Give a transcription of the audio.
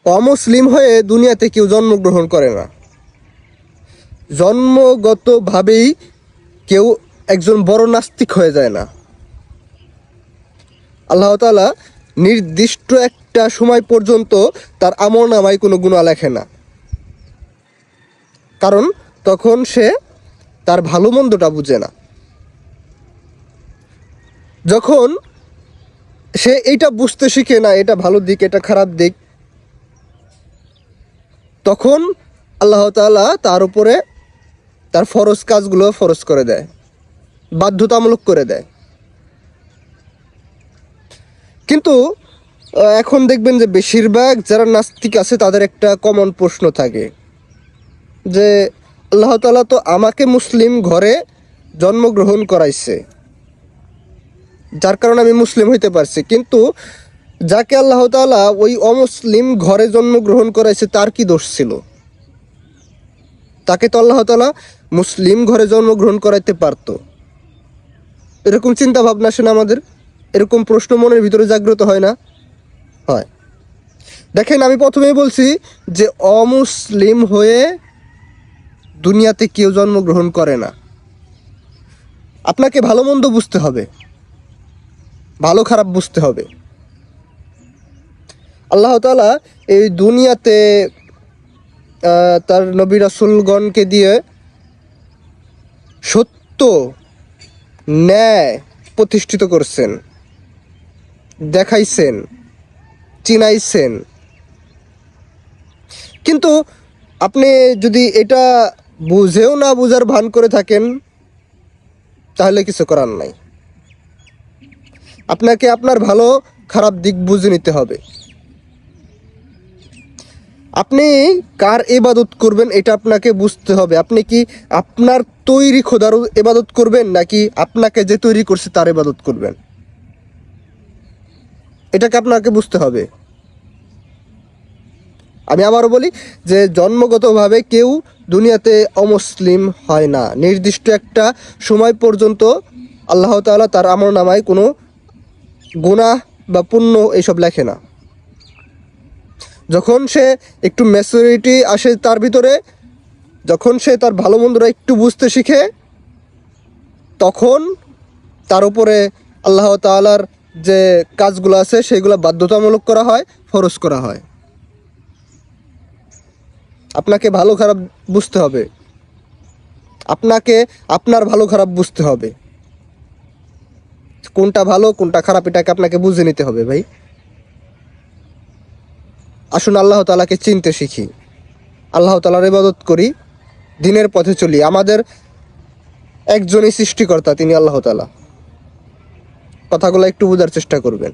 অমুসলিম হয়ে দুনিয়াতে কেউ জন্মগ্রহণ করে না। জন্মগতভাবেই কেউ একজন বড় নাস্তিক হয়ে যায় না। আল্লাহ তাআলা নির্দিষ্ট একটা সময় পর্যন্ত তার আমলনামায় কোনো গুনাহ লেখে না, কারণ তখন সে তার ভালো মন্দটা বুঝে না। যখন সে এইটা বুঝতে শিখে না, এটা ভালো দিক এটা খারাপ দিক, তখন আল্লাহ তাআলা তার উপরে তার ফরজ কাজগুলো ফরজ করে দেয়, বাধ্যতামূলক করে দেয়। কিন্তু এখন দেখবেন যে বেশিরভাগ যারা নাস্তিক আছে তাদের একটা কমন প্রশ্ন থাকে যে আল্লাহ তাআলা তো আমাকে মুসলিম ঘরে জন্মগ্রহণ করাইছে, যার কারণে আমি মুসলিম হইতে পারছি, কিন্তু যাকে আল্লাহ তাআলা ওই অমুসলিম ঘরে জন্মগ্রহণ করাইছে তার কি দোষ ছিল? তাকে তো আল্লাহ তাআলা মুসলিম ঘরে জন্মগ্রহণ করাইতে পারতো। এরকম চিন্তা ভাবনা আসে না আমাদের? এরকম প্রশ্ন মনের ভিতরে জাগ্রত হয় না? হয়। দেখেন, আমি প্রথমেই বলছি যে অমুসলিম হয়ে দুনিয়াতে কেউ জন্মগ্রহণ করে না। আপনাকে ভালো মন্দ বুঝতে হবে, ভালো খারাপ বুঝতে হবে। আল্লাহ তাআলা এই দুনিয়াতে তার নবী রাসূলগণকে দিয়ে সত্য ন্যায় প্রতিষ্ঠিত করছেন, দেখাইছেন, চিনাইছেন। কিন্তু আপনি যদি এটা বুঝেও না বুঝার ভান করে থাকেন তাহলে কিছু করার নাই। আপনাকে আপনার ভালো খারাপ দিক বুঝে নিতে হবে। আপনি কার ইবাদত করবেন এটা আপনাকে বুঝতে হবে। আপনি কি আপনার তৈরি খোদার ইবাদত করবেন, নাকি আপনাকে যে তৈরি করছে তার ইবাদত করবেন? এটাকে আপনাকে বুঝতে হবে। আমি আবারও বলি যে জন্মগতভাবে কেউ দুনিয়াতে অমুসলিম হয় না। নির্দিষ্ট একটা সময় পর্যন্ত আল্লাহ তাআলা তার আমলনামায় কোনো গুনাহ বা পুণ্য এইসব লেখে না। যখন সে একটু ম্যাচুরিটি আসে তার ভিতরে, যখন সে তার ভালো মন্দটা একটু বুঝতে শিখে, তখন তার উপরে আল্লাহ তাআলার যে কাজগুলো আছে সেগুলো বাধ্যতামূলক করা হয়, ফরজ করা হয়। আপনাকে ভালো খারাপ বুঝতে হবে, আপনাকে আপনার ভালো খারাপ বুঝতে হবে। কোনটা ভালো কোনটা খারাপ এটাকে আপনাকে বুঝে নিতে হবে ভাই। আসুন আল্লাহ তাআলাকে চিনতে শিখি, আল্লাহ তাআলার ইবাদত করি, দ্বীনের পথে চলি। আমাদের একজনই সৃষ্টিকর্তা, তিনি আল্লাহ তাআলা। কথাগুলো একটু বোঝার চেষ্টা করবেন।